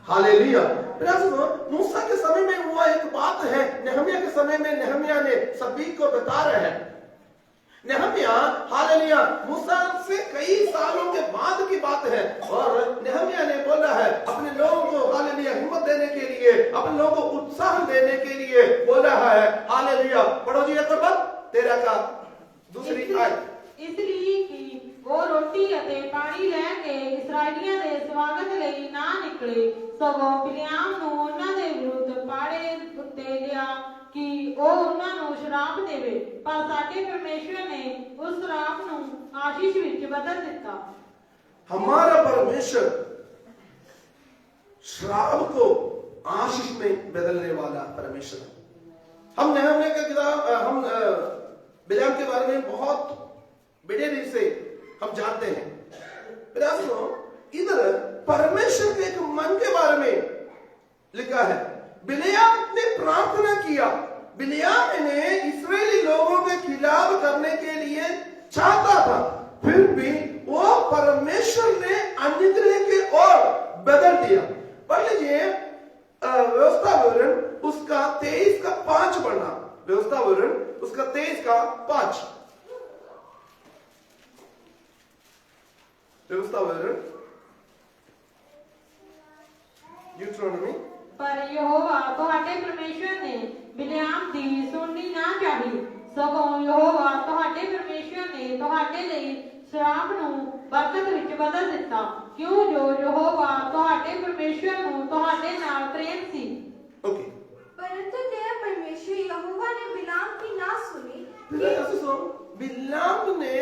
Hallelujah. मूसा के समय में हुआ एक बात है, नेहमिया के समय में नेहमिया ने सभी को बता रहे हैं। नेहमिया हालेलुया मूसा से कई सालों के बाद की बात है, और नेहमिया ने बोला है अपने लोगों को हालेलुया हिम्मत देने के लिए, अपने लोगों को उत्साह देने के लिए बोला है। हालेलुया पढ़ो जी एक बार 13 का दूसरी आयत। इसलिए कि वो रोटी ਅਤੇ ਪਾਣੀ ਲੈ ਕੇ ਇਸਰਾਈਲੀਆਂ ਦੇ ਸਵਾਗਤ ਲਈ ਨਾ ਨਿਕਲੇ, ਸਗੋਂ ਬਿਲਿਆਮ ਨੂੰ ਉਹਨਾਂ ਦੇ ਵਿਰੁੱਧ ਪਾੜੇ ਉੱਤੇ ਲਿਆ ਕਿ ਉਹ ਉਹਨਾਂ ਨੂੰ ਸ਼ਰਾਪ ਦੇਵੇ, ਪਰ ਸਾਡੇ ਪਰਮੇਸ਼ਵਰ ਨੇ ਉਸ ਸ਼ਰਾਪ ਨੂੰ ਆਸ਼ੀਸ਼ ਵਿੱਚ ਬਦਲ ਦਿੱਤਾ। हमारा परमेश्वर श्राप को आशीष में बदलने वाला परमेश्वर है। हम नेहमिया का किताब, हम बिलाम के बारे में बहुत बड़े रीत से हम जानते हैं। इधर परमेश्वर के एक मन के बारे में लिखा है। बिलियाम ने प्रार्थना किया, बिलियाम ने इस्राएली लोगों के खिलाफ करने के लिए चाहता था, फिर भी वो परमेश्वर ने अनुग्रह के ओर बदल दिया। पढ़ लीजिए व्यवस्था विवरण उसका 23 का 5 पढ़ना, व्यवस्था विवरण उसका 23 का 5। व्यवस्था विवरण यूट्रोनॉमी। पर यहोवा ਤੁਹਾਡੇ ਪਰਮੇਸ਼ਵਰ ਨੇ ਬਿਲਿਆਮ ਦੀ ਸੁਣਨੀ ਨਾ ਚਾਹੀ, ਸਗੋਂ ਯਹੋਵਾ ਤੁਹਾਡੇ ਪਰਮੇਸ਼ਵਰ ਨੇ ਤੁਹਾਡੇ ਲਈ ਸ਼ਰਾਪ ਨੂੰ ਬਰਕਤ ਵਿੱਚ ਬਦਲ ਦਿੱਤਾ, ਕਿਉਂ ਜੋ ਯਹੋਵਾ ਤੁਹਾਡੇ ਪਰਮੇਸ਼ਵਰ ਨੂੰ ਤੁਹਾਡੇ ਨਾਲ ਪ੍ਰੇਮ ਸੀ। ओके, परंतु तेरा परमेश्वर यहोवा ने बिलाम की ना सुनी। बिलाम ने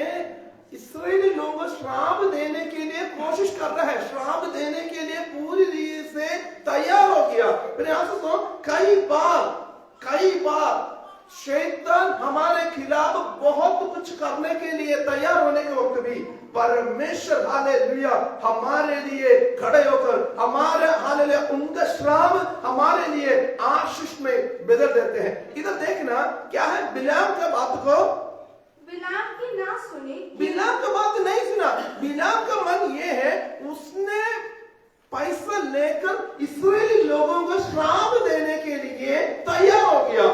इस्राएली लोगों को श्राप देने के लिए कोशिश कर रहा है, श्राप देने के लिए पूरी रीत से तैयार हो गया। कई बार शैतान हमारे खिलाफ बहुत कुछ करने के लिए तैयार होने के वक्त भी परमेश्वर हालेलुया हमारे लिए खड़े होकर हमारे हालेलुया उनका श्राप हमारे लिए आशीष में बदल देते हैं। इधर देखना क्या है, बिलाम का बात को बिलाम की ना सुनी। बिलाम का बात नहीं सुना। बिलाम का मन ये है, उसने पैसा लेकर इस्राएली लोगों को श्राप देने के लिए तैयार हो गया।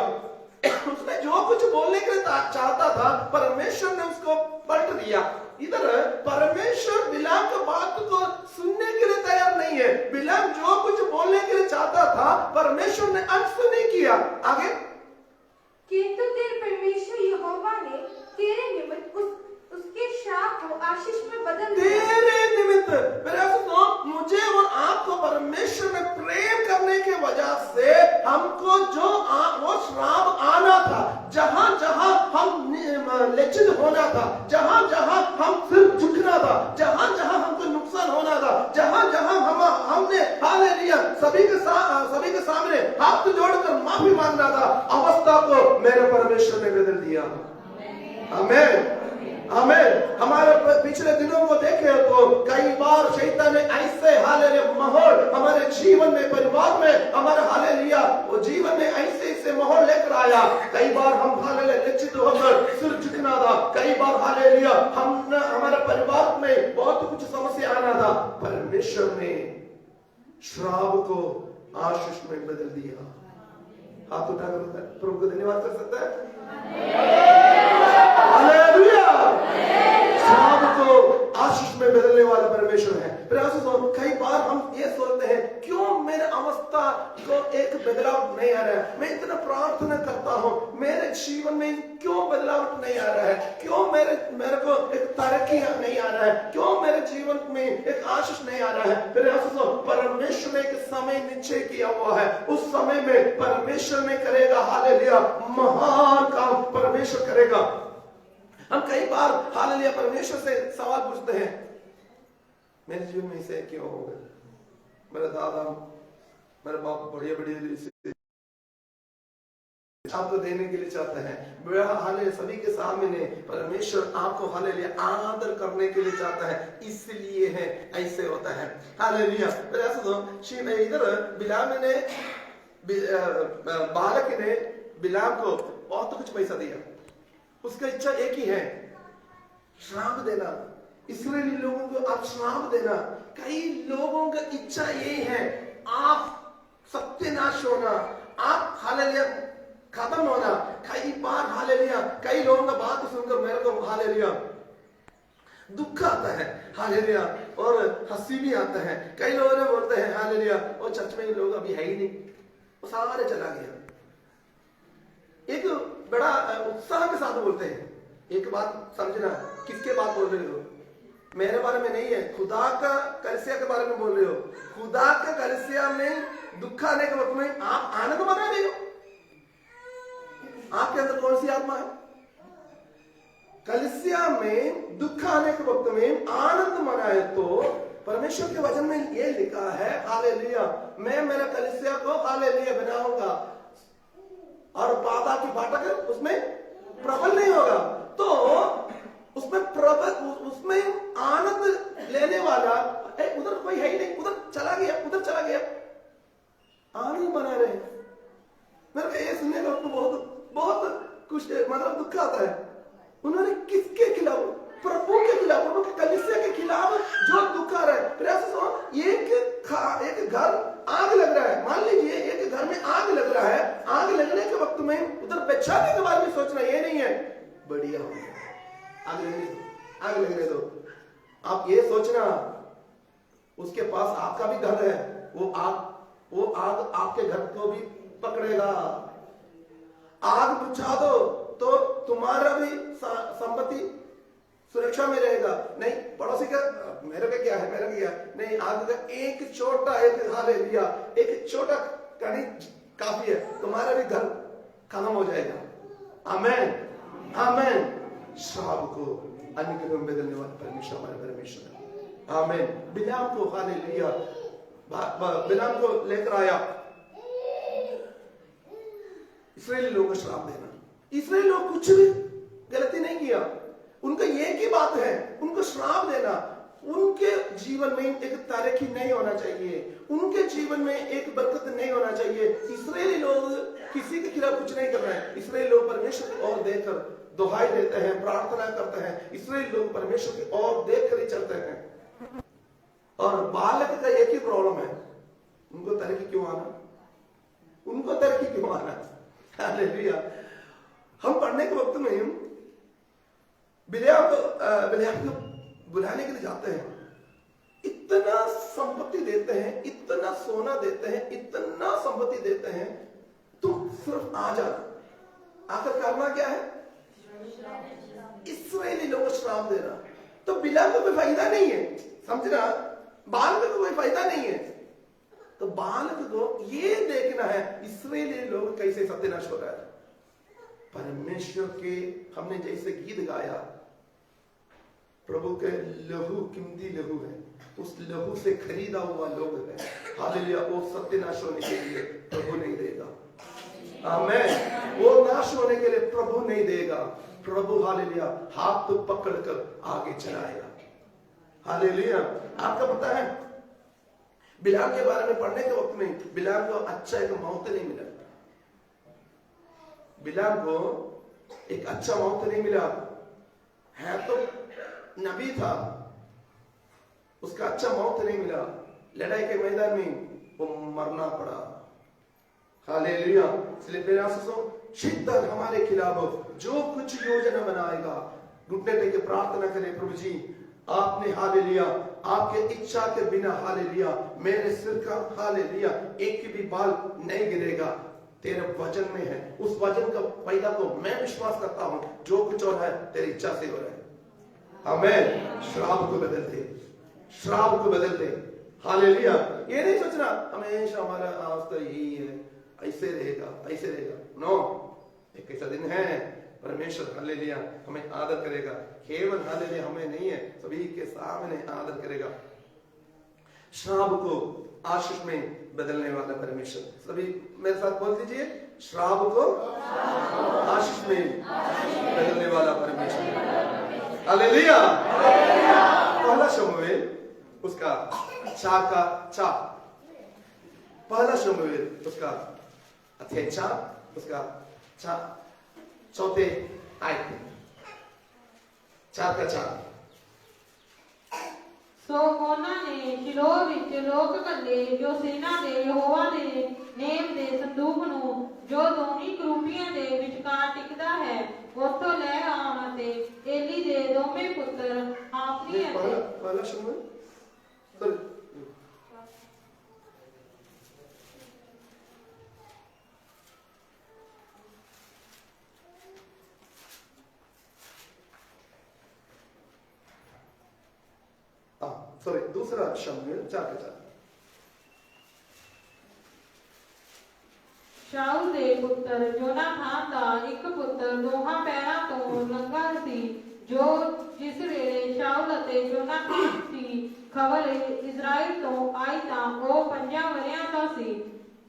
उसने जो कुछ बोलने के लिए चाहता था, परमेश्वर ने उसको पलट दिया। इधर परमेश्वर बिलाम की बात को सुनने के लिए तैयार नहीं है। बिलाम जो कुछ बोलने के लिए चाहता था, परमेश्वर ने अनसुनी नहीं किया। आगे, किंतु तेरे परमेश्वर यहोवा ने तेरे निमित्त उसके श्राप को आशीष में बदल दिया। तेरे निमित्त मुझे और आपको परमेश्वर ने प्रेम करने के वजह से हमको जो वो श्राप आना था, जहां जहां हम लज्जित होना था, जहां जहां हम सिर झुकना था, जहां जहां हमको नुकसान होना था, जहां जहां हमने हालेलुया सभी के सामने हाथ जोड़कर माफी मांगना था, अवस्था को मेरे परमेश्वर ने बदल दिया। आमीन आमीन। हमारे पिछले दिनों को देखे तो कई बार शैतान ने ऐसे हालेलुया माहौल हमारे जीवन में, परिवार में, हमारे हालेलुया वो जीवन में ऐसे माहौल लेकर आया। कई बार हम हालेलुया लज्जित होकर सिर झुकना था, कई बार हालेलुया हमारे परिवार में बहुत कुछ समस्या आना था। परमेश्वर ने श्राप को आशीष में बदल दिया। हाथ उठाकर प्रभु को धन्यवाद कर सकता है। हालेलुया। श्राप को आशीष में बदलने वाला परमेश्वर है। कई बार हम ये सोचते हैं, क्यों मेरे अवस्था को एक बदलाव नहीं आ रहा है, मैं इतना प्रार्थना करता हूँ, मेरे जीवन में क्यों बदलाव नहीं आ रहा है, क्यों मेरे को एक तरक्की नहीं आ रहा है, क्यों मेरे जीवन में एक आशीष नहीं आ रहा है। परमेश्वर ने एक समय निश्चय किया हुआ है, उस समय में परमेश्वर ने करेगा हालेलुया महान काम परमेश्वर करेगा। हम कई बार हालेलुया परमेश्वर से सवाल पूछते हैं, मेरे जीवन में इसे क्यों हो गया, मेरे दादा मेरे बाप बढ़िया आपको देने के लिए चाहते हैं। हालेलुया सभी के सामने परमेश्वर आपको हालेलुया आदर करने के लिए चाहता है, इसलिए है ऐसे होता है। हालेलुया। इधर बिलाम ने बालक ने बिलाम को बहुत कुछ पैसा दिया, उसका इच्छा एक ही है, श्राप देना, इस्राएली लोगों को आप श्राप देना। कई लोगों का इच्छा यही है, आप सत्यानाश होना, आप हालेलुया खत्म होना। कई बार हालेलुया कई लोगों का बात सुनकर मेरे को हालेलुया दुख आता है हालेलुया, और हंसी भी आता है। कई लोगों ने बोलते हैं हालेलुया वो चर्च में लोग अभी है ही नहीं, वो सारे चला गया। एक बड़ा उत्साह के साथ बोलते हैं। एक बात समझना, किसके बात बोल रहे हो? मेरे बारे में नहीं है, खुदा का कलीसिया के बारे में बोल रहे हो। खुदा का कलीसिया में दुख आने के वक्त में आप आनंद मना रहे हो। आपके अंदर कौन सी आत्मा है? कलीसिया में दुख आने के वक्त में आनंद मनाए। तो परमेश्वर के वचन में ये लिखा है हालेलुया, मैं मेरा कलीसिया को हालेलुया बनाऊंगा और बाधा की फाटक उसमें प्रबल नहीं होगा। तो उसमें प्रबल, उसमें आनंद लेने वाला उधर कोई है ही नहीं, उधर चला गया, उधर चला गया। आनंद मना रहे हैं। मेरे को ये सुनने का बहुत बहुत कुछ मतलब दुख आता है। उन्होंने किसके खिलाफ? प्रभु के खिलाफ, प्रभु के कलीसिया के खिलाफ जो दुख आ रहा है। प्रयास एक घर आग लग रहा है, मान लीजिए एक घर में आग लग रहा है। आग लगने के वक्त में उधर बचाने के बारे में सोचना ये नहीं है बढ़िया हो गया, आग लगने दो, आग लगने दो। आप ये सोचना उसके पास आपका भी घर है, वो आग आपके घर को भी पकड़ेगा। आग बुझा दो तो तुम्हारा भी संपत्ति सुरक्षा में रहेगा। नहीं पड़ोसी का मेरे का क्या है, मेरे का क्या नहीं, आग का एक छोटा हालेलुया एक छोटा कणी काफी है, तुम्हारा भी घर खत्म हो जाएगा। आमेन आमेन। श्राप को अनुग्रह में बदलने वाला परमेश्वर हमारा परमेश्वर है। आमेन। बिलाम को हालेलुया, बिलाम को लेकर आया इस्राएली लोगों को श्राप देना। इस्राएली लोग कुछ भी गलती नहीं किया, उनका एक ही बात है, उनको श्राप देना। उनके जीवन में एक तरक्की नहीं होना चाहिए, उनके जीवन में एक बरकत नहीं होना चाहिए। इस्राएली लोग किसी के खिलाफ कुछ नहीं कर रहे हैं। इस्राएली लोग परमेश्वर की ओर देखकर दुहाई देते हैं, प्रार्थना करते हैं। इस्राएली लोग परमेश्वर की ओर देखकर ही चलते हैं। और बालक का एक ही प्रॉब्लम है, उनको तरक्की क्यों आना, उनको तरक्की क्यों आना। हालेलुया। हम पढ़ने के वक्त में बिलियाम को बुलाने के लिए जाते हैं, इतना संपत्ति देते हैं, इतना सोना देते हैं, इतना संपत्ति देते हैं, तुम सिर्फ आ जाना। आखिर करना क्या है? इस्राएली लोगों को श्राप देना। तो बिलाम को कोई फायदा नहीं है, समझना, बालक को कोई फायदा नहीं है। तो बालक को ये देखना है इस्राएली लोग कैसे सत्यानाश हो रहा है। परमेश्वर के हमने जैसे गीत गाया, प्रभु के लहू कीमती लहू है, उस लहू से खरीदा हुआ लोग है। हालेलुया। वो सत्यानाश होने के लिए प्रभु नहीं देगा। आमेन। वो नाश होने के लिए प्रभु नहीं देगा। प्रभु हालेलुया हाथ तो पकड़कर आगे चलाएगा। हालेलुया। आपका पता है बिलाम के बारे में पढ़ने के वक्त में बिलाम को अच्छा एक मौत नहीं मिला। बिलाम को एक अच्छा मौत नहीं मिला है, तो नबी था, उसका अच्छा मौत नहीं मिला। लड़ाई के मैदान में वो मरना पड़ा। हालेलुया। इसलिए प्रयासों शिद्दत हमारे खिलाफ जो कुछ योजना बनाएगा, घुटने टेक के प्रार्थना करें, प्रभु जी आपने हालेलुया आपके इच्छा के बिना हालेलुया मेरे सिर का हालेलुया एक भी बाल नहीं गिरेगा, तेरे वचन में है। उस वचन का पैदा को मैं विश्वास करता हूं, जो कुछ हो रहा है तेरी इच्छा से हो रहा है। आमेन। श्राप को बदल दे, श्राप को बदल दे। हालेलुया। ये नहीं सोचना हमेशा हमारा आस्था यही है, ऐसे रहेगा, ऐसे रहेगा। नो, एक ऐसा दिन है परमेश्वर हालेलुया हमें आदर करेगा। केवल हालेलुया हमें नहीं है, सभी के सामने आदर करेगा। श्राप को आशीष में बदलने वाला परमेश्वर। सभी मेरे साथ बोल दीजिए, श्राप को आशीष में बदलने वाला परमेश्वर। हालेलुया। पहला शमूएल उसका 4 का 4, पहला शमूएल उसका अध्याय 4 उसका 4 आयत 4 का 4। ਸੋ ਉਹਨਾਂ ਨੇ ਸ਼ਿਲੋਹ ਵਿੱਚ ਲੋਕ ਘੱਲੇ ਜੋ ਸੈਨਾ ਦੇ ਯਹੋਵਾ ਦੇ ਨੇਮ ਦੇ ਸੰਦੂਕ ਨੂੰ ਜੋ ਦੋਵੇਂ ਕਰੂਬੀਆਂ ਦੇ ਵਿਚਕਾਰ ਟਿਕਦਾ ਹੈ ਉੱਥੋਂ ਲੈ ਆਉਣ ਅਤੇ ਏਲੀ ਦੇ ਦੋਵੇਂ ਪੁੱਤਰ ਹਾਫਨੀ ਅਤੇ पहला शमूएल सॉरी सॉरी दूसरा शमूएल 4:4 ਸ਼ਾਉਲ ਦੇ ਪੁੱਤਰ ਯੋਨਾਥਾਨ ਦਾ ਇੱਕ ਪੁੱਤਰ ਦੋਹਾਂ ਪੈਰਾਂ ਤੋਂ ਲੰਘਾ ਸੀ ਜੋ ਜਿਸ ਵੇਲੇ ਸ਼ਾਉਲ ਅਤੇ ਯੋਨਾਥਾਨ ਦੀ ਖਬਰ ਇਜ਼ਰਾਈਲ ਤੋਂ ਆਈ ਤਾਂ ਉਹ 5 ਵਰ੍ਹਿਆਂ ਦਾ ਸੀ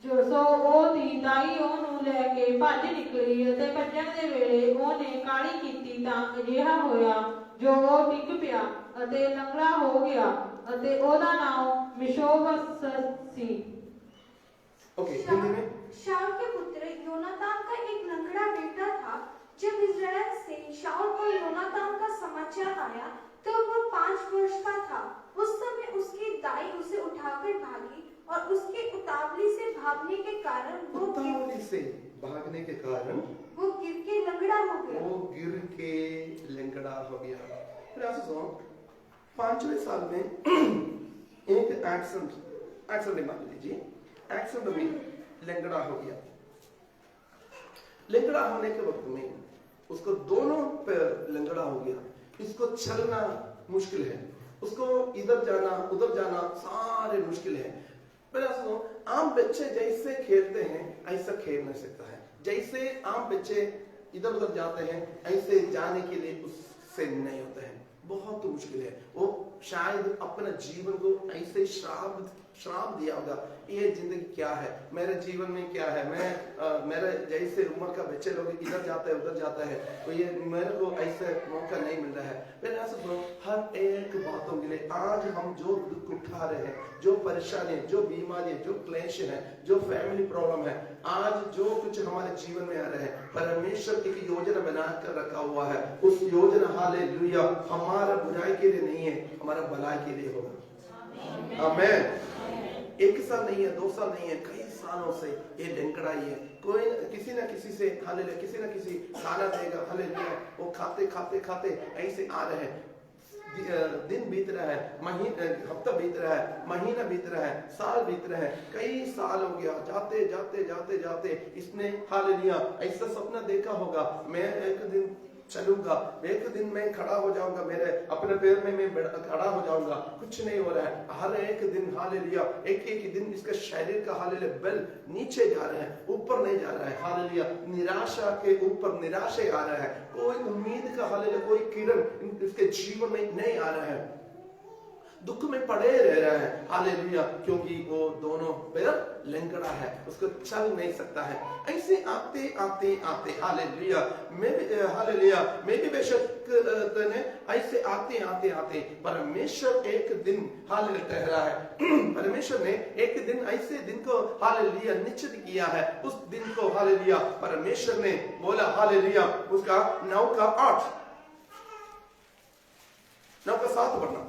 ਸੋ ਉਹਦੀ ਦਾਈ ਉਹਨੂੰ ਲੈ ਕੇ ਭੱਜ ਨਿਕਲੀ ਅਤੇ ਭੱਜਣ ਦੇ ਵੇਲੇ ਉਹਨੇ ਕਾਹਲੀ ਕੀਤੀ ਤਾਂ ਅਜਿਹਾ ਹੋਇਆ ਜੋ ਉਹ ਡਿੱਗ ਪਿਆ ਅਤੇ ਲੰਗੜਾ ਹੋ ਗਿਆ ਅਤੇ ਉਹਦਾ ਨਾਮ ਮਿਸ਼ੋਬਸ ਸੀ। ओके हिंदी में शाऊल के पुत्र योनातान का एक लंगड़ा बेटा था। जब इज़राइल से शाऊल और योनातान का समाचार आया तो वो 5 वर्ष का था। उस समय उसकी दाई उसे उठाकर भागी और उसके उतावली से भागने के कारण वो गिर के लंगड़ा हो गया। वो गिर के लंगड़ा हो गया। फिर आप सुनो 5वें साल में एक एक्सीडेंट मान लीजिए एक्सीडेंट में लंगड़ा हो गया। लंगड़ा होने के वक्त में उसको दोनों पैर लंगड़ा हो गया। इसको चलना मुश्किल है, उसको इधर जाना उधर जाना सारे मुश्किल है। सुनो आम बच्चे जैसे खेलते हैं ऐसा खेल नहीं सकता है। जैसे आम बच्चे इधर उधर जाते हैं ऐसे जाने के लिए उससे नहीं होता है, बहुत मुश्किल है। वो शायद अपना जीवन को ऐसे श्राप दिया होगा, ये जिंदगी क्या है, मेरे जीवन में क्या है, मैं मेरे जैसे उम्र का बच्चे लोग इधर जाता है उधर जाता है तो ये मेरे को ऐसे मौका नहीं मिल रहा है। मैंने ऐसा सुनो हर एक बातों के लिए आज हम जो दुख उठा रहे हैं, जो परेशानी, जो बीमारी, जो क्लेश है, जो फैमिली प्रॉब्लम है, आज जो कुछ हमारे जीवन में आ रहे हैं परमेश्वर एक योजना बना कर रखा हुआ है। उस योजना हालेलुया हमारा बुराई के लिए नहीं है, हमारा भलाई के लिए होगा। आमीन। 1 साल नहीं है, 2 साल नहीं है, कई सालों से ये लंगड़ा ही है। कोई किसी ना किसी से हालेलुया किसी ना किसी खाना देगा हालेलुया वो खाते खाते खाते ऐसे आ रहे हैं। दिन बीत रहा है, हफ्ता बीत रहा है, महीना बीत रहा है, साल बीत रहा है, कई साल हो गया। जाते जाते जाते जाते इसने हालेलुया ऐसा सपना देखा होगा मैं एक दिन चलूंगा, एक दिन मैं खड़ा हो जाऊंगा, मेरे अपने पैर में मैं खड़ा हो जाऊंगा। कुछ नहीं हो रहा है। हर एक दिन हालेलुया एक दिन इसका शरीर का हालेलुया बल नीचे जा रहा है, ऊपर नहीं जा रहा है। हालेलुया निराशा के ऊपर निराशा आ रहा है, कोई उम्मीद का हालेलुया कोई किरण इसके जीवन में नहीं आ रहा है, दुख में पड़े रह रहा है। हालेलुया क्योंकि वो दोनों पैर लंगड़ा है, उसको चल नहीं सकता है। ऐसे आते आते आते हालेलुया मैं भी बेशक ऐसे आते आते आते परमेश्वर एक दिन हालेलुया ठहरा है। परमेश्वर ने एक दिन ऐसे दिन को हालेलुया निश्चित किया है। उस दिन को हालेलुया परमेश्वर ने बोला हालेलुया उसका 9 का 8 9 का 7 पढ़ना।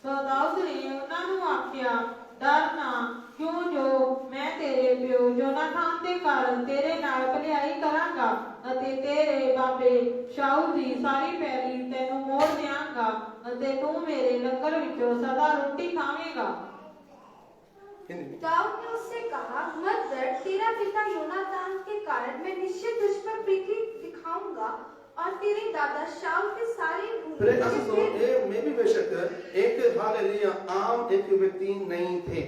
ਸੋ ਦਾਊਦ ਨੇ ਉਹਨਾਂ ਨੂੰ ਆਖਿਆ ਡਰ ਨਾ ਕਿਉਂ ਜੋ ਮੈਂ ਤੇਰੇ ਪਿਓ ਯੋਨਾਥਾਨ ਦੇ ਕਾਰਨ ਤੇਰੇ ਨਾਲ ਭਲਾਈ ਕਰਾਂਗਾ ਅਤੇ ਤੇਰੇ ਬਾਬੇ ਸ਼ਾਊਲ ਦੀ ਸਾਰੀ ਪੈਲੀ ਤੈਨੂੰ ਮੋੜ ਦਿਆਂਗਾ ਅਤੇ ਤੂੰ ਮੇਰੇ ਲੰਗਰ ਵਿੱਚੋਂ ਸਦਾ ਰੋਟੀ ਖਾਵੇਂਗਾ। दाऊद ने उससे कहा मत डर, तेरा पिता योनातान के कारण मैं निश्चित तुझ पर प्रीति दिखाऊंगा और तेरे दादा शाऊल के सारे मैं भी बेशक एक हालेलुया आम एक व्यक्ति नहीं थे।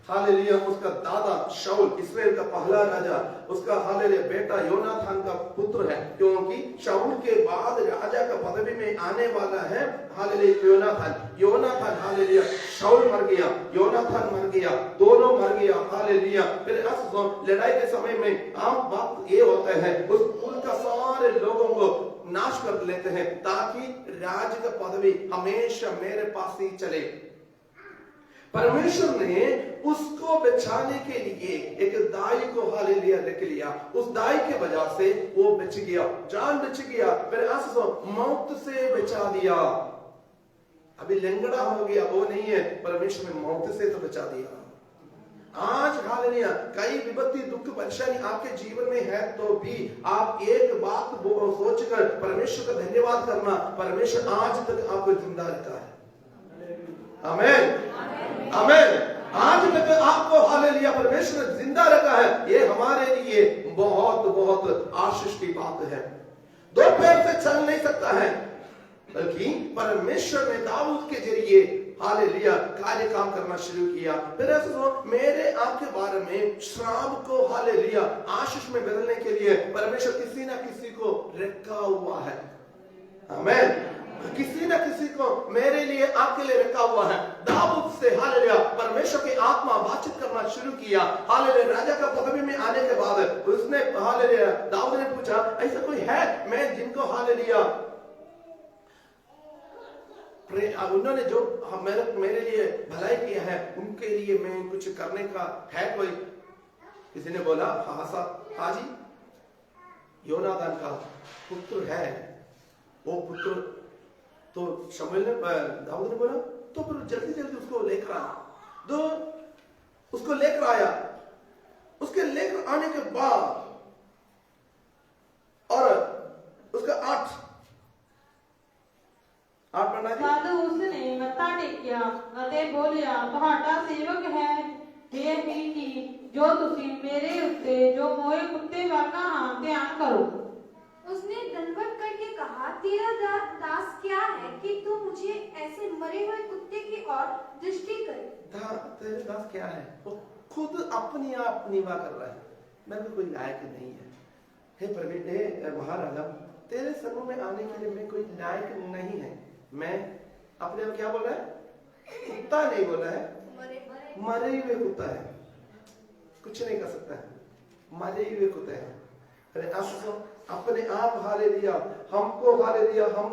हालेलुया उसका दादा शाऊल इस्राएल का पहला राजा, उसका हालेलुया बेटा योनाथान का पुत्र है, क्योंकि शाऊल के बाद राजा का पदवी में आने वाला है हालेलुया योनाथान हालेलुया शाऊल मर गया, योनाथान मर गया, दोनों मर गया हालेलुया। फिर लड़ाई के समय में आम बात ये होता है उस कुल का सारे लोगों को नाश कर लेते हैं ताकि राज का पदवी हमेशा मेरे पास ही चले। परमेश्वर ने उसको बचाने के लिए एक दाई को हालेलुया रख लिया। उस दाई के वजह से वो बच गया, जान बच गया, मेरे आंसू मौत से बचा दिया। अभी लंगड़ा हो गया वो नहीं है, परमेश्वर ने मौत से तो बचा दिया। आज हालेलुया कई विपत्ति दुख परेशानी आपके जीवन में है तो भी आप एक बात सोचकर परमेश्वर का धन्यवाद करना, परमेश्वर आज तक आपको जिंदा रखा है। आमीन आमीन। आज तक आपको हालेलुया परमेश्वर ने जिंदा रखा है, ये हमारे लिए बहुत बहुत आशीष की बात है। दो पैर से चल नहीं सकता है, बल्कि परमेश्वर ने दाऊद के जरिए हालेलुया कार्य काम करना शुरू किया। फिर मेरे आपके बारे में श्राप को हालेलुया आशीष में बदलने के लिए परमेश्वर किसी ना किसी को रखा हुआ है। आमीन। किसी ना किसी को मेरे लिए आपके लिए रखा हुआ है। दाऊद से हालेलुया परमेश्वर की आत्मा बातचीत करना शुरू किया। हालेलुया राजा का पदवी में आने के बाद उसने हालेलुया दाऊद ने पूछा ऐसा कोई है मैं जिनको हालेलुया उन्होंने जो मेरे लिए भलाई किया है उनके लिए मैं कुछ करने का है कोई? किसी ने बोला हाँ जी योनादान का पुत्र है। वो पुत्र तो शमूएल ने दाऊद ने बोला तो फिर जल्दी जल्दी उसको लेकर आया। तो उसको लेकर आया, उसके लेकर आने के बाद और उसका 8 पढ़ना जी। तद उसने मत्था टेकिया ਅਤੇ ਬੋਲਿਆ ਤੁਹਾਡਾ ਸੇਵਕ ਹੈ हे मीठी जो ਤੁਸੀਂ मेरे उत्ते जो मोए कुत्ते वाला हां ध्यान करो। उसने दंडवत करके कहा तेरा दास क्या है कि तू मुझे ऐसे मरे हुए कुत्ते की ओर दृष्टि करे। तेरे दास क्या है? वो खुद अपनी आप निवा कर रहा है, मैं भी कोई लायक नहीं है। हे परमेश्वर महाराजा तेरे समूह में आने के लिए मैं कोई लायक नहीं है। मैं अपने आप क्या बोल रहा है? कुत्ता नहीं बोला है, मरे हुए कुत्ता है, कुछ नहीं कर सकता है, मरे हुए कुत्ते हैं। अरे आप अपने आप हालेलुया हमको हालेलुया हम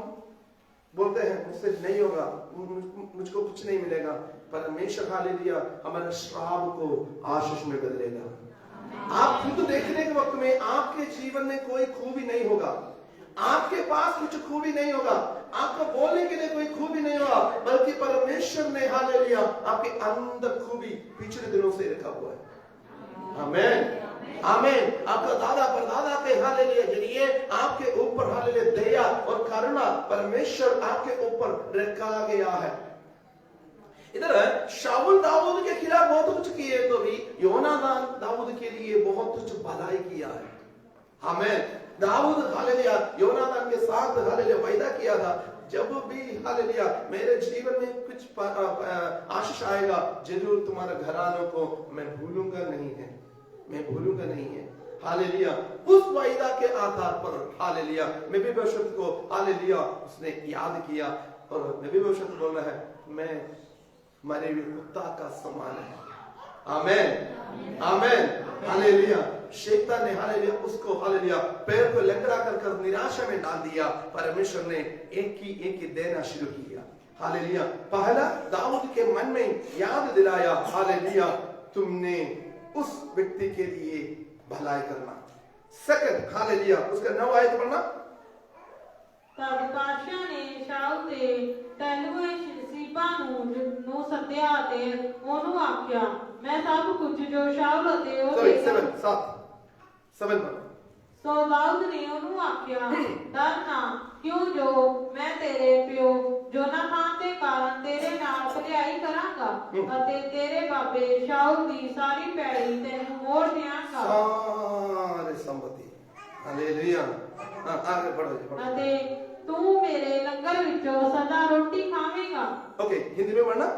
बोलते हैं मुझसे नहीं होगा, मुझको कुछ नहीं मिलेगा। परमेश्वर हालेलुया हमारे श्राप को आशीष में बदलेगा। आप खुद देखने के वक्त में आपके जीवन में कोई खूबी नहीं होगा, आपके पास कुछ खूबी नहीं होगा, आपको बोलने के लिए कोई खूबी नहीं होगा, बल्कि परमेश्वर ने हालेलुया आपके अंदर खूबी पिछले दिनों से रखा हुआ है। आमीन आमीन। आपका दादा परदादा के हालेलुया जरिए आपके ऊपर हालेलुया दया और करुणा परमेश्वर आपके ऊपर रखा गया है। इधर शाऊल दाऊद के खिलाफ बहुत कुछ किए तो भी योनादान दाऊद के लिए बहुत कुछ भलाई किया है। आमीन। दाऊद हालेलुया योनादान के साथ हालेलुया वायदा किया था जब भी हालेलुया मेरे जीवन में कुछ आशीष आएगा जरूर तुम्हारे घरानों को मैं भूलूंगा नहीं है, मैं भूलूंगा नहीं है। हालेलुया उस वायदा के आधार पर हालेलुया मेफीबोशेत को हालेलुया उसने याद किया और मेफीबोशेत बोल रहा है मैं मरे हुए कुत्ता का समान है। आमीन आमीन हालेलुया। शैतान ने हालेलुया उसको हालेलुया पैर को लंगड़ा कर निराशा में डाल दिया। परमेश्वर ने एक ही देना शुरू किया। हालेलुया पहला दाऊद के मन में याद दिलाया हालेलुया तुमने उस व्यक्ति के लिए भलाई करना। सेकंड हालेलुया उसका 9 आयत पढ़ना। तब बादशाह ने शाऊल ते टहलुए सीबा ਨੂੰ ਸੱਦਿਆ ਤੇ ਉਹਨੂੰ ਆਖਿਆ मैं सब कुछ जो शाऊल ते ਉਹਦੇ 7 सो दाऊद ने ਉਹਨੂੰ ਆਖਿਆ डर ना क्यों जो मैं तेरे प्यो जोनाथान के कारण तेरे नाल भलाई करांगा ਅਤੇ तेरे बाबे शाऊल दी सारी पैड़ी तैनूं मोड़ दियांगा। सारे संपत्ति हालेलुया। आगे बढ़ो जी बढ़ो। ਅਤੇ तू मेरे लंगर विचों सदा रोटी खावेगा। ओके हिंदी में पढ़ना।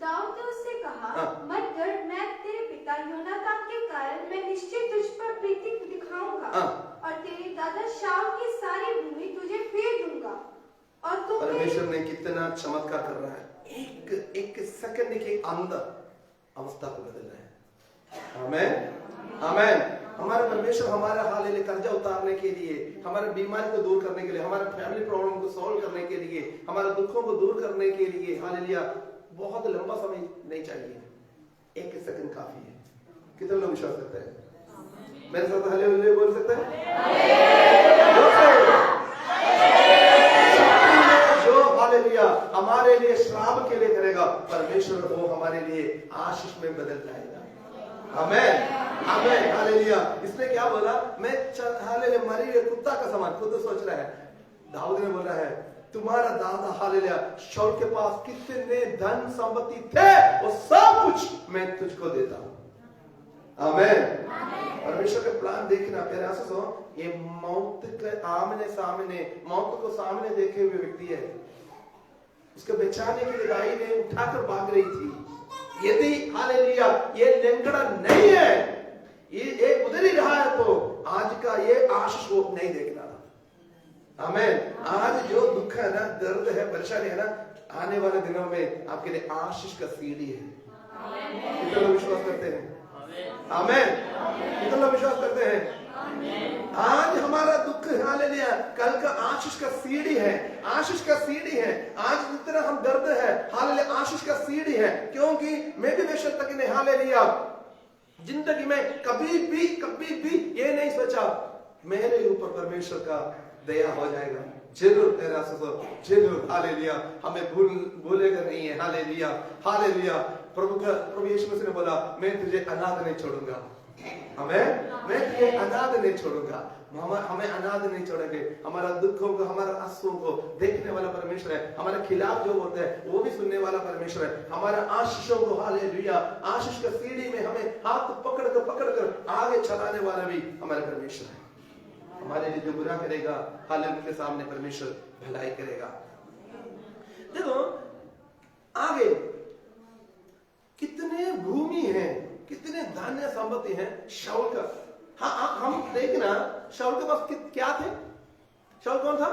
दाऊद ने उससे कहा मत डर, मैं तेरे पिता योनातान के कारण मैं निश्चय तुझ पर प्रीति दिखाऊंगा और तेरे दादा शाऊल की सारी भूमि तुझे फेर दूंगा और तू। परमेश्वर ने कितना चमत्कार कर रहा है, एक सेकंड के अंदर अवस्था को बदल रहा है। आमीन आमीन। हमारे परमेश्वर हमारे हालेलुया कर्जा उतारने के लिए, हमारे बीमारी को दूर करने के लिए, हमारे फैमिली प्रॉब्लम को सॉल्व करने के लिए, हमारे दुखों को दूर करने के लिए हालेलुया बहुत लंबा समय नहीं चाहिए, 1 सेकंड काफी है। कितने लोग विश्वास करते हैं? मेरे साथ हालेलुया बोल सकते हैं? जो हालेलुया हमारे लिए श्राप के लिए करेगा, परमेश्वर वो हमारे लिए आशीष में बदल जाएगा। आमेन आमेन हालेलुया। इसने क्या बोला? मैं हालेलुया मरी हुए कुत्ता का समान, खुद सोच रहा है। दाऊद ने बोला है तुम्हारा दादा हालेलुया शाऊल के पास कितने धन संपत्ति थे, वो सब कुछ मैं तुझको देता हूं। आमेन। परमेश्वर के प्लान देखना प्यारे आसो, ये मौत के आमने सामने, मौत को सामने देखे हुए व्यक्ति है, उसके बचाने के लिए दाई ने उठाकर भाग रही थी। यदि हालेलुया ये लंगड़ा नहीं है, ये उधर ही रहा है, तो आज का ये आशीष वो नहीं देखना। आमेन। आज जो दुख है ना, दर्द है, परेशानी है ना, आने वाले दिनों में आपके लिए आशीष का सीढ़ी है। कितने लोग विश्वास करते हैं? आमेन। कितने लोग विश्वास करते हैं? आज हमारा दुख हालेलुया कल का आशीष का सीढ़ी है, आशीष का सीढ़ी है। आज जितना हम दर्द है हालेलुया आशीष का सीढ़ी है, क्योंकि मैं भी बेशक तक ने हालेलुया जिंदगी में कभी भी ये नहीं सोचा मेरे ऊपर परमेश्वर का दया हो जाएगा। जरूर तेरा जरूर हालेलुया हमें भूलेगा नहीं है। Hallelujah hallelujah. प्रभु यीशु मसीह ने बोला मैं तुझे अनाथ नहीं छोड़ूंगा। मैं तुझे अनाथ नहीं छोड़ूंगा। हमें अनाथ नहीं छोड़ेंगे। हमारा दुखों को, हमारा आंसुओं को देखने वाला परमेश्वर है। हमारे खिलाफ जो होते हैं वो भी सुनने वाला परमेश्वर है। हमारा आशीषों को हालेलुया आशीष का सीढ़ी में हमें हाथ पकड़ कर आगे चलाने वाला भी हमारा परमेश्वर है। हमारे लिए जो बुरा करेगा हालेलुया के सामने परमेश्वर भलाई करेगा। देखो आगे कितने भूमि है, कितने धान्य संपत्ति है शाऊल का। हाँ हम देखना शाऊल के पास क्या थे? शाऊल कौन था?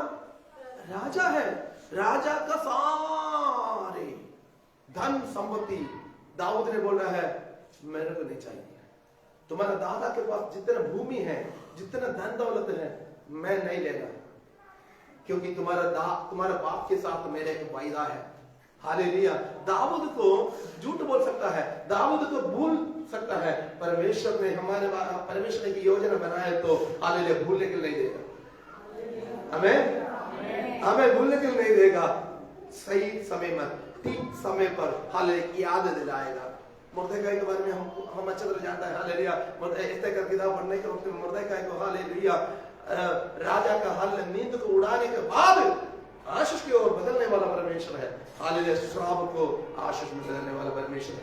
राजा है। राजा का सारे धन संपत्ति दाऊद ने बोला है मेरे को नहीं चाहिए। तुम्हारा दादा के पास जितना भूमि है, जितना धन दौलत है, मैं नहीं लेगा, क्योंकि तुम्हारा बाप के साथ मेरा एक वायदा है। हालेलुया। दाऊद को झूठ बोल सकता है, दाऊद को भूल सकता है, परमेश्वर ने परमेश्वर ने की योजना बनाया तो हालेलुया भूलने के लिए नहीं देगा। हमें भूलने के लिए नहीं देगा। सही समय में ठीक समय पर हालेलुया याद दिलाएगा। मुर्दೆಕಾಯಿ के बारे में हम अच्छी तरह जानता है। हालेलुया। एस्तेर का किताब पढ़ने के वक्त मुर्दೆಕಾಯಿ को हालेलुया राजा का हल नींद को उड़ाने के बाद आशीष की ओर बदलने वाला परमेश्वर है। हालेलुया। श्राप को आशीष में बदलने वाला परमेश्वर है।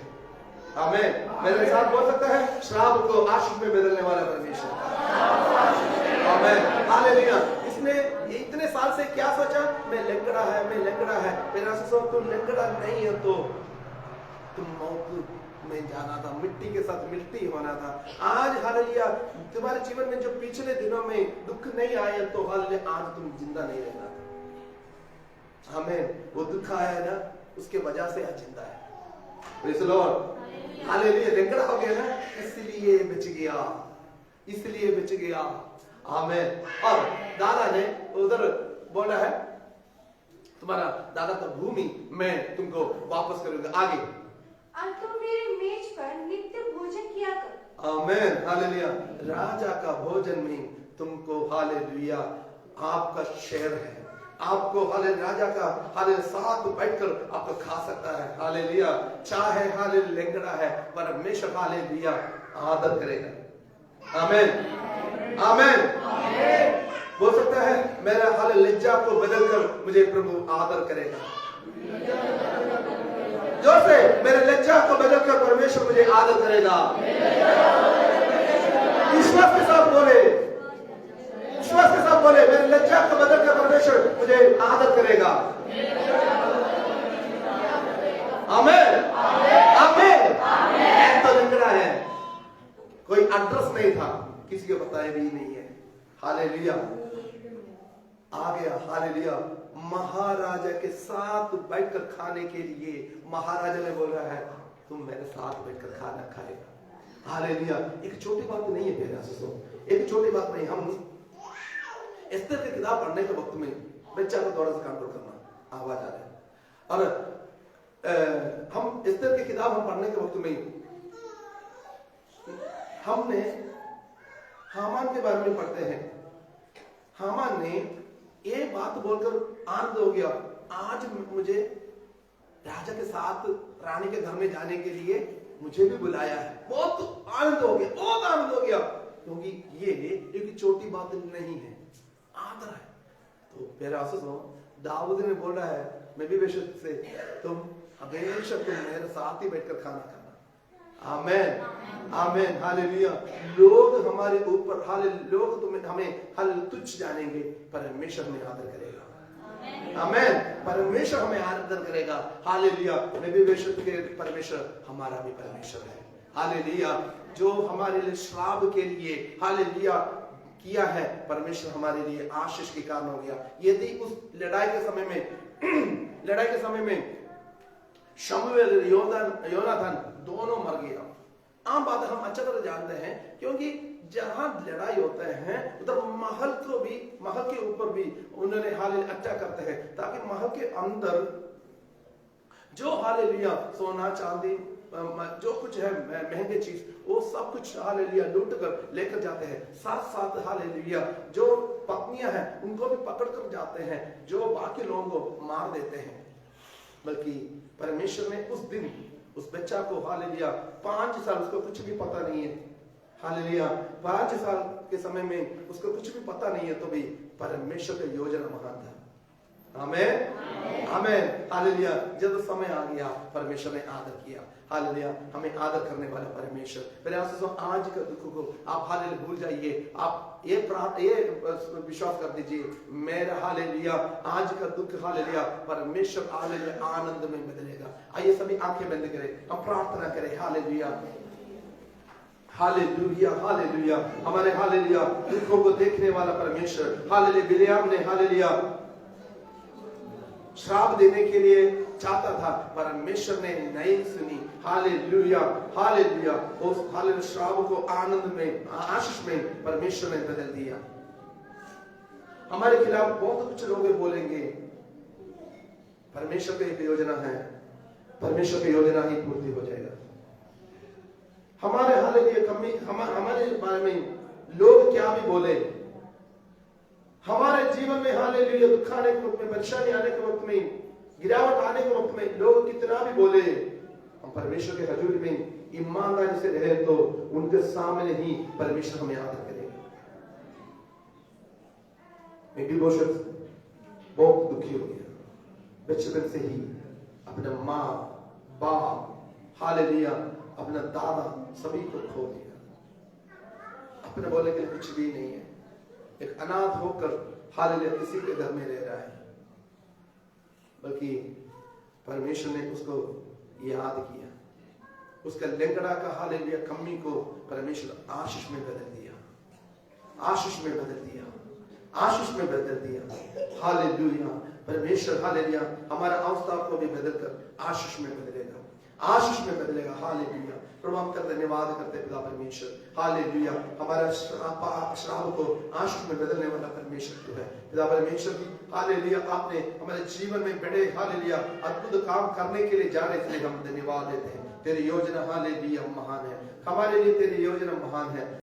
आमीन। मेरे साथ बोल सकता है श्राप को आशीष में बदलने वाला परमेश्वर। आमीन। हालेलुया। इसने इतने साल से क्या सोचा? मैं लंगड़ा है। मेरा सोचो तुम लंगड़ा नहीं है तो तुम मौत में जाना था, मिट्टी के साथ मिट्टी होना था। आज हालेलुया तुम्हारे जीवन में जो पिछले दिनों में दुख नहीं आया तो हालेलुया आज तुम जिंदा नहीं रहना था। हमें वो दुख आया है ना, उसके वजह से आज जिंदा है। Praise the Lord. हालेलुया। लंगड़ा हो गया ना, इसलिए बच गया। आमीन। और दादा ने उधर बोला है तुम्हारा दादा का भूमि मैं तुमको वापस करूंगा। आगे और तुम मेरे मेज पर नित्य भोजन किया कर। आमीन। हालेलुया। राजा का भोजन में तुमको हालेलुया आपका शेयर है। आपको हालेलुया राजा का हालेलुया साथ बैठकर आपको खा सकता है। हालेलुया। चाहे हालेलुया लंगड़ा है, परमेश्वर हालेलुया आदर करेगा। आमीन आमीन। बोल सकता है मेरा हालेलुया लज्जा को बदलकर मुझे प्रभु आदर करेगा। जो से मेरे लज्जा को बदलकर परमेश्वर मुझे आदर करेगा। विश्वास के साथ बोले मेरे लज्जा को बदलकर परमेश्वर मुझे आदर करेगा। आमीन आमीन। तो लंगड़ा है, कोई एड्रेस नहीं था, किसी को बताया भी नहीं है। हालेलुया। आ गया। हालेलुया। महाराजा के साथ बैठकर खाने के लिए महाराजा ने बोला है तुम मेरे साथ बैठकर खाना खाएगा। हालेलुया। एक छोटी बात नहीं है मेरे दोस्तों, एक छोटी बात नहीं। हम एस्तेर की किताब पढ़ने के वक्त में बच्चा को थोड़ा सा कंट्रोल करना, आवाज आ रहा है। और हम एस्तेर की किताब हम पढ़ने के वक्त में हमने हामान के बारे में पढ़ते हैं। हामान ने ये बात बोलकर आनंद हो गया, आज मुझे राजा के साथ रानी के घर में जाने के लिए मुझे भी बुलाया है। बहुत आनंद हो गया, बहुत आनंद हो गया, क्योंकि ये एक छोटी बात नहीं है, आदर है। तो मेरा सुनो, दाऊद ने बोल रहा है मैं भी बेशक से तुम हमेशा तुम मेरे साथ ही बैठकर खाना खाना। आमेन आमेन हालेलुया। लोग हमारे ऊपर लोग तुम्हें हमें तुच्छ जानेंगे, परमेश्वर हमें आदर करेगा। आमेन, परमेश्वर हमें आदर करेगा। हालेलुया। मैं भी बेशक के परमेश्वर हमारा भी परमेश्वर है। हालेलुया। जो हमारे लिए श्राप के लिए हालेलुया किया है, परमेश्वर हमारे लिए आशीष के कारण हो गया। यदि उस लड़ाई के समय में शमूएल योनाथन दोनों मर गया। आम बात हम अच्छा तरह जानते हैं, क्योंकि जहां लड़ाई होते हैं उधर महल के ऊपर भी उन्होंने हालेलुया अच्छा करते हैं, ताकि महल के अंदर जो हालेलुया सोना चांदी जो कुछ है महंगे चीज, वो सब कुछ हालेलुया लूट कर लेकर जाते हैं। साथ साथ हालेलुया जो पत्नियां हैं उनको भी पकड़ कर जाते हैं, जो बाकी लोगों को मार देते हैं। बल्कि परमेश्वर ने उस दिन उस बच्चा को हालेलुया 5 साल, उसको कुछ भी पता नहीं है, हालेलुया 5 साल के समय में उसको कुछ भी पता नहीं है, तो भी परमेश्वर का योजना महान था। आमेन आमेन हालेलुया। जब समय आ गया परमेश्वर ने आदर किया। हालेलुया। हमें आदर करने वाला परमेश्वर। मेरे आज का दुख को आप हालेलुया भूल जाइए। आप ये विश्वास कर दीजिए, मेरा हालेलुया आज का दुख हालेलुया परमेश्वर हालेलुया आनंद में बदलेगा। आइए सभी आंखें बंद करें, हम प्रार्थना करें। Hallelujah hallelujah hallelujah. हमारे हालेलुया दुखों को देखने वाला परमेश्वर। हालेलुया। बिलियाम ने हालेलुया श्राप देने के लिए चाहता था, परमेश्वर ने नहीं सुनी। Hallelujah hallelujah. उस हालेलुया श्राप को आनंद में आशीष में परमेश्वर ने बदल दिया। हमारे खिलाफ बहुत कुछ लोग बोलेंगे, परमेश्वर की एक योजना है, परमेश्वर की योजना ही पूर्ति हो जाएगा। हमारे हालेलुया हमारे बारे में लोग क्या भी बोले, हमारे जीवन में हालेलुया दुख आने के वक्त में, परेशानी आने के वक्त में, गिरावट आने के वक्त में लोग कितना भी बोले, हम परमेश्वर के हजूर में ईमानदारी से रहे तो उनके सामने ही परमेश्वर हमें आदर करेगा। मैं भी बहुत दुखी हो गया, बचपन से ही अपना माँ बाप हालेलुया अपना दादा सभी को खो दिया। अपने बोले के कुछ भी नहीं है, एक अनाथ होकर हालेलुया किसी के घर में रह रहा है। बल्कि परमेश्वर ने उसको याद किया, उसका लेंगड़ा का हालेलुया कमी को परमेश्वर आशीष में बदल दिया, आशीष में बदल दिया, आशीष में बदल दिया। हालेलुया। परमेश्वर हालेलुया हमारा अवस्था को भी बदलकर आशीष में बदलेगा, आशीष में बदलेगा। हालेलुया। प्रभु हम कर धन्यवाद करते पिता परमेश्वर। हालेलुया। हमारा श्राप को आशीष में बदलने वाला परमेश्वर जो है पिता परमेश्वर की हालेलुया, आपने हमारे जीवन में बड़े हालेलुया अद्भुत काम करने के लिए जा रहे, इसलिए हम धन्यवाद देते हैं। तेरी योजना हालेलुया महान है, हमारे लिए तेरी योजना महान है।